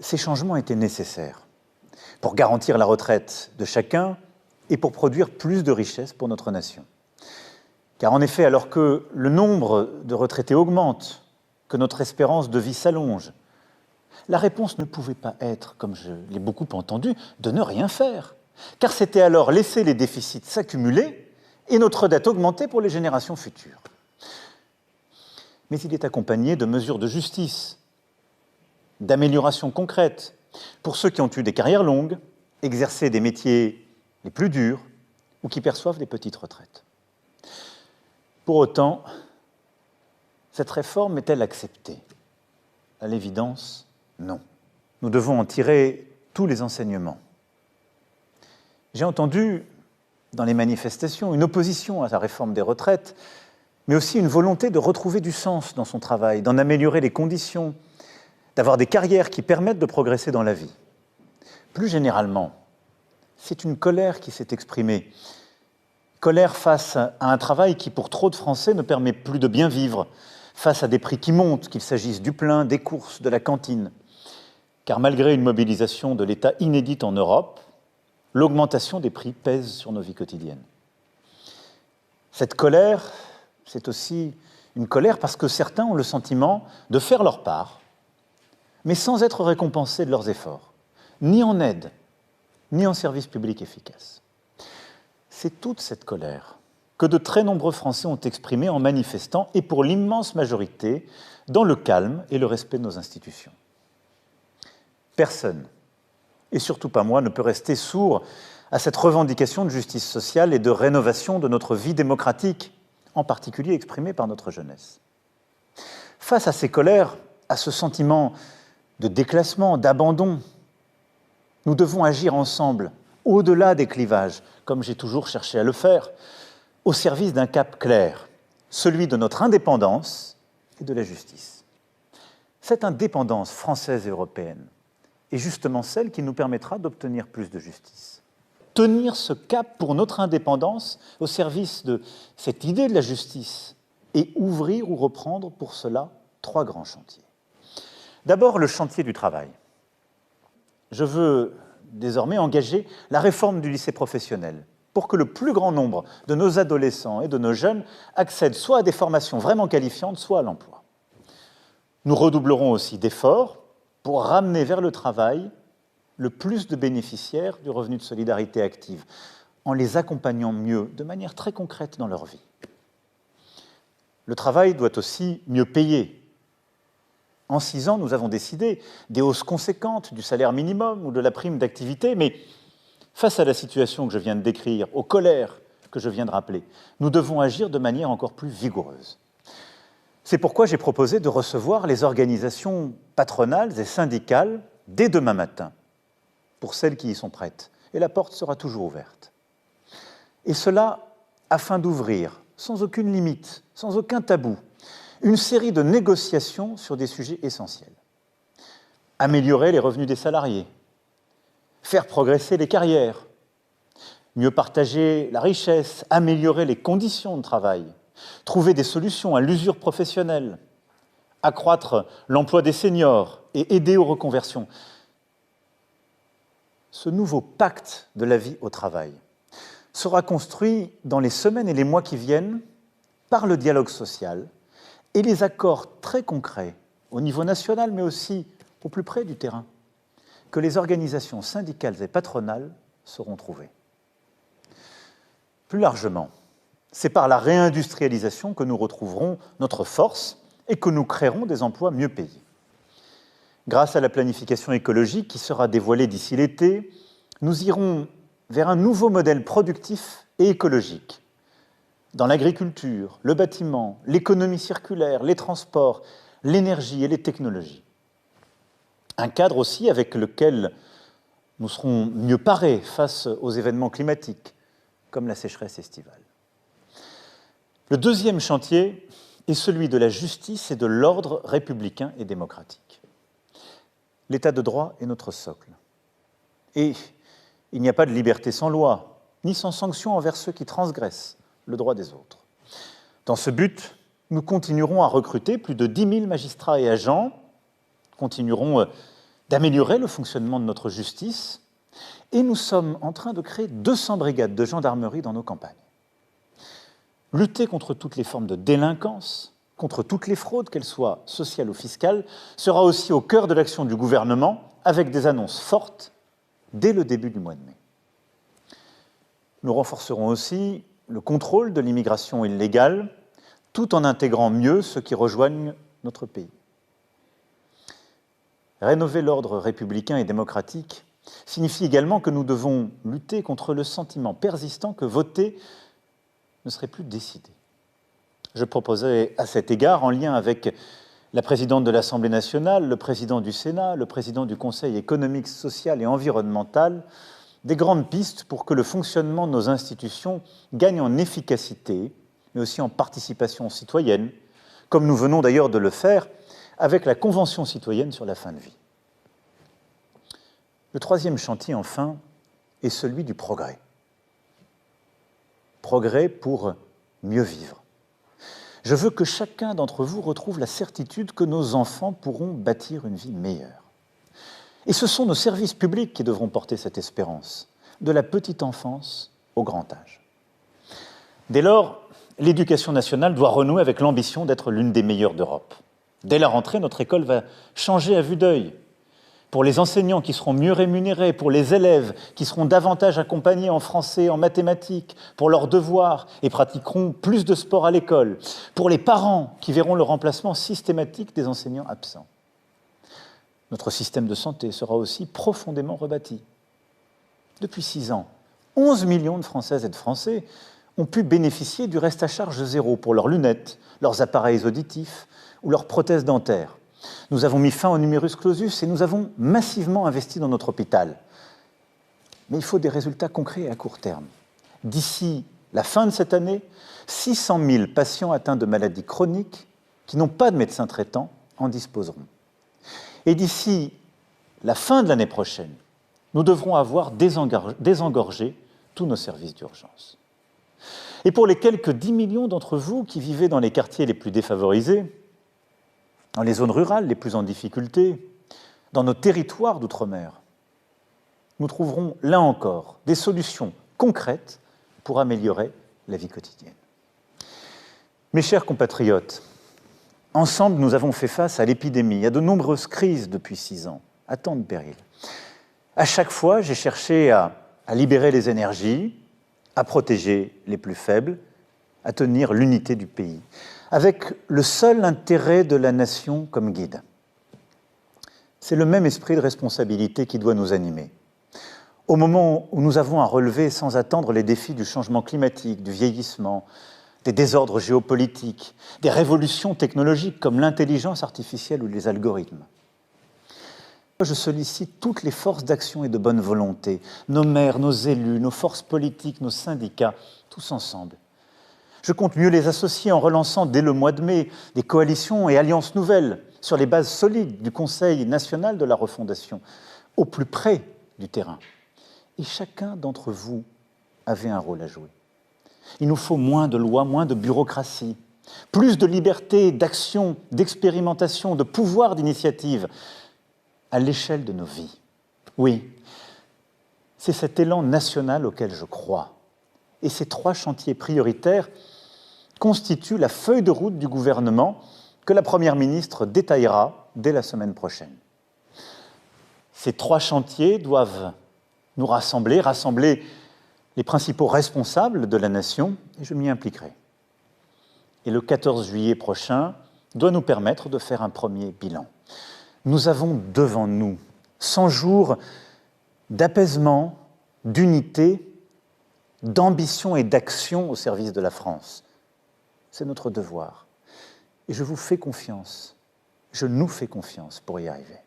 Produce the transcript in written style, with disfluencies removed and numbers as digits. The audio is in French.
Ces changements étaient nécessaires pour garantir la retraite de chacun et pour produire plus de richesses pour notre nation. Car en effet, alors que le nombre de retraités augmente, que notre espérance de vie s'allonge, la réponse ne pouvait pas être, comme je l'ai beaucoup entendu, de ne rien faire. Car c'était alors laisser les déficits s'accumuler et notre dette augmenter pour les générations futures. Mais il est accompagné de mesures de justice, d'améliorations concrètes pour ceux qui ont eu des carrières longues, exercé des métiers les plus durs ou qui perçoivent des petites retraites. Pour autant, cette réforme est-elle acceptée? À l'évidence, non. Nous devons en tirer tous les enseignements. J'ai entendu, dans les manifestations, une opposition à la réforme des retraites, mais aussi une volonté de retrouver du sens dans son travail, d'en améliorer les conditions, d'avoir des carrières qui permettent de progresser dans la vie. Plus généralement, c'est une colère qui s'est exprimée. Colère face à un travail qui, pour trop de Français, ne permet plus de bien vivre, face à des prix qui montent, qu'il s'agisse du plein, des courses, de la cantine. Car malgré une mobilisation de l'État inédite en Europe, l'augmentation des prix pèse sur nos vies quotidiennes. Cette colère, c'est aussi une colère parce que certains ont le sentiment de faire leur part, mais sans être récompensés de leurs efforts, ni en aide, ni en service public efficace. C'est toute cette colère que de très nombreux Français ont exprimée en manifestant, et pour l'immense majorité, dans le calme et le respect de nos institutions. Personne, et surtout pas moi, ne peut rester sourd à cette revendication de justice sociale et de rénovation de notre vie démocratique, en particulier exprimée par notre jeunesse. Face à ces colères, à ce sentiment de déclassement, d'abandon, nous devons agir ensemble, au-delà des clivages, comme j'ai toujours cherché à le faire, au service d'un cap clair, celui de notre indépendance et de la justice. Cette indépendance française et européenne est justement celle qui nous permettra d'obtenir plus de justice. Tenir ce cap pour notre indépendance au service de cette idée de la justice et ouvrir ou reprendre pour cela 3 grands chantiers. D'abord, le chantier du travail. Je veux désormais engager la réforme du lycée professionnel pour que le plus grand nombre de nos adolescents et de nos jeunes accèdent soit à des formations vraiment qualifiantes, soit à l'emploi. Nous redoublerons aussi d'efforts pour ramener vers le travail le plus de bénéficiaires du revenu de solidarité active, en les accompagnant mieux, de manière très concrète dans leur vie. Le travail doit aussi mieux payer. En 6 ans, nous avons décidé des hausses conséquentes du salaire minimum ou de la prime d'activité, mais face à la situation que je viens de décrire, aux colères que je viens de rappeler, nous devons agir de manière encore plus vigoureuse. C'est pourquoi j'ai proposé de recevoir les organisations patronales et syndicales dès demain matin, pour celles qui y sont prêtes, et la porte sera toujours ouverte. Et cela afin d'ouvrir, sans aucune limite, sans aucun tabou, une série de négociations sur des sujets essentiels. Améliorer les revenus des salariés, faire progresser les carrières, mieux partager la richesse, améliorer les conditions de travail, trouver des solutions à l'usure professionnelle, accroître l'emploi des seniors et aider aux reconversions. Ce nouveau pacte de la vie au travail sera construit dans les semaines et les mois qui viennent par le dialogue social et les accords très concrets au niveau national, mais aussi au plus près du terrain, que les organisations syndicales et patronales sauront trouver. Plus largement, c'est par la réindustrialisation que nous retrouverons notre force et que nous créerons des emplois mieux payés. Grâce à la planification écologique qui sera dévoilée d'ici l'été, nous irons vers un nouveau modèle productif et écologique dans l'agriculture, le bâtiment, l'économie circulaire, les transports, l'énergie et les technologies. Un cadre aussi avec lequel nous serons mieux parés face aux événements climatiques, comme la sécheresse estivale. Le deuxième chantier est celui de la justice et de l'ordre républicain et démocratique. L'état de droit est notre socle. Et il n'y a pas de liberté sans loi, ni sans sanction envers ceux qui transgressent le droit des autres. Dans ce but, nous continuerons à recruter plus de 10 000 magistrats et agents, continuerons d'améliorer le fonctionnement de notre justice, et nous sommes en train de créer 200 brigades de gendarmerie dans nos campagnes. Lutter contre toutes les formes de délinquance, contre toutes les fraudes, qu'elles soient sociales ou fiscales, sera aussi au cœur de l'action du gouvernement, avec des annonces fortes dès le début du mois de mai. Nous renforcerons aussi le contrôle de l'immigration illégale, tout en intégrant mieux ceux qui rejoignent notre pays. Rénover l'ordre républicain et démocratique signifie également que nous devons lutter contre le sentiment persistant que voter ne serait plus décidé. Je proposais à cet égard, en lien avec la présidente de l'Assemblée nationale, le président du Sénat, le président du Conseil économique, social et environnemental, des grandes pistes pour que le fonctionnement de nos institutions gagne en efficacité, mais aussi en participation citoyenne, comme nous venons d'ailleurs de le faire avec la Convention citoyenne sur la fin de vie. Le troisième chantier, enfin, est celui du progrès. Progrès pour mieux vivre. Je veux que chacun d'entre vous retrouve la certitude que nos enfants pourront bâtir une vie meilleure. Et ce sont nos services publics qui devront porter cette espérance, de la petite enfance au grand âge. Dès lors, l'éducation nationale doit renouer avec l'ambition d'être l'une des meilleures d'Europe. Dès la rentrée, notre école va changer à vue d'œil. Pour les enseignants qui seront mieux rémunérés, pour les élèves qui seront davantage accompagnés en français, en mathématiques, pour leurs devoirs et pratiqueront plus de sport à l'école, pour les parents qui verront le remplacement systématique des enseignants absents. Notre système de santé sera aussi profondément rebâti. Depuis 6 ans, 11 millions de Françaises et de Français ont pu bénéficier du reste à charge zéro pour leurs lunettes, leurs appareils auditifs ou leurs prothèses dentaires. Nous avons mis fin au numerus clausus et nous avons massivement investi dans notre hôpital. Mais il faut des résultats concrets et à court terme. D'ici la fin de cette année, 600 000 patients atteints de maladies chroniques qui n'ont pas de médecin traitant en disposeront. Et d'ici la fin de l'année prochaine, nous devrons avoir désengorgé tous nos services d'urgence. Et pour les quelques 10 millions d'entre vous qui vivez dans les quartiers les plus défavorisés, dans les zones rurales les plus en difficulté, dans nos territoires d'outre-mer, nous trouverons là encore des solutions concrètes pour améliorer la vie quotidienne. Mes chers compatriotes, ensemble nous avons fait face à l'épidémie, à de nombreuses crises depuis 6 ans, à tant de périls. À chaque fois, j'ai cherché à libérer les énergies, à protéger les plus faibles, à tenir l'unité du pays, avec le seul intérêt de la nation comme guide. C'est le même esprit de responsabilité qui doit nous animer. Au moment où nous avons à relever sans attendre les défis du changement climatique, du vieillissement, des désordres géopolitiques, des révolutions technologiques comme l'intelligence artificielle ou les algorithmes. Je sollicite toutes les forces d'action et de bonne volonté, nos maires, nos élus, nos forces politiques, nos syndicats, tous ensemble. Je compte mieux les associer en relançant dès le mois de mai des coalitions et alliances nouvelles sur les bases solides du Conseil national de la refondation, au plus près du terrain. Et chacun d'entre vous avait un rôle à jouer. Il nous faut moins de lois, moins de bureaucratie, plus de liberté, d'action, d'expérimentation, de pouvoir d'initiative à l'échelle de nos vies. Oui, c'est cet élan national auquel je crois. Et ces 3 chantiers prioritaires constituent la feuille de route du gouvernement que la Première ministre détaillera dès la semaine prochaine. Ces 3 chantiers doivent nous rassembler les principaux responsables de la nation, et je m'y impliquerai. Et le 14 juillet prochain doit nous permettre de faire un premier bilan. Nous avons devant nous 100 jours d'apaisement, d'unité, d'ambition et d'action au service de la France. C'est notre devoir. Et je vous fais confiance, je nous fais confiance pour y arriver.